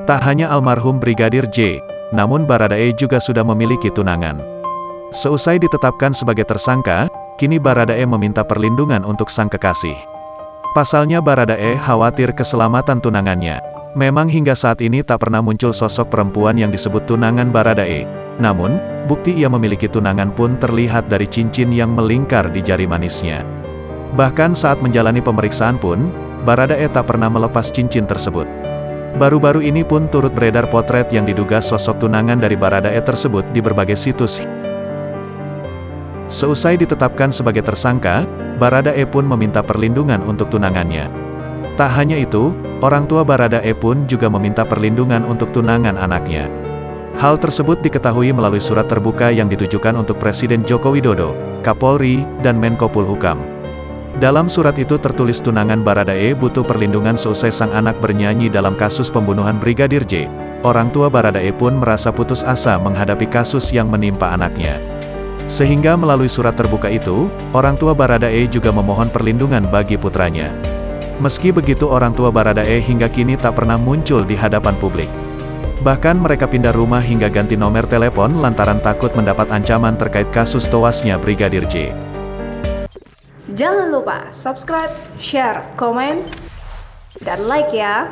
Tak hanya almarhum Brigadir J, namun Baradae juga sudah memiliki tunangan. Seusai ditetapkan sebagai tersangka, kini Baradae meminta perlindungan untuk sang kekasih. Pasalnya Baradae khawatir keselamatan tunangannya. Memang hingga saat ini tak pernah muncul sosok perempuan yang disebut tunangan Baradae. Namun, bukti ia memiliki tunangan pun terlihat dari cincin yang melingkar di jari manisnya. Bahkan saat menjalani pemeriksaan pun, Baradae tak pernah melepas cincin tersebut. Baru-baru ini pun turut beredar potret yang diduga sosok tunangan dari Baradae tersebut di berbagai situs. Seusai ditetapkan sebagai tersangka, Baradae pun meminta perlindungan untuk tunangannya. Tak hanya itu, orang tua Baradae pun juga meminta perlindungan untuk tunangan anaknya. Hal tersebut diketahui melalui surat terbuka yang ditujukan untuk Presiden Joko Widodo, Kapolri, dan Menko Polhukam. Dalam surat itu tertulis tunangan Baradae butuh perlindungan seusai sang anak bernyanyi dalam kasus pembunuhan Brigadir J. Orang tua Baradae pun merasa putus asa menghadapi kasus yang menimpa anaknya. Sehingga melalui surat terbuka itu, orang tua Baradae juga memohon perlindungan bagi putranya. Meski begitu orang tua Baradae hingga kini tak pernah muncul di hadapan publik. Bahkan mereka pindah rumah hingga ganti nomor telepon lantaran takut mendapat ancaman terkait kasus tewasnya Brigadir J. Jangan lupa subscribe, share, komen, dan like ya!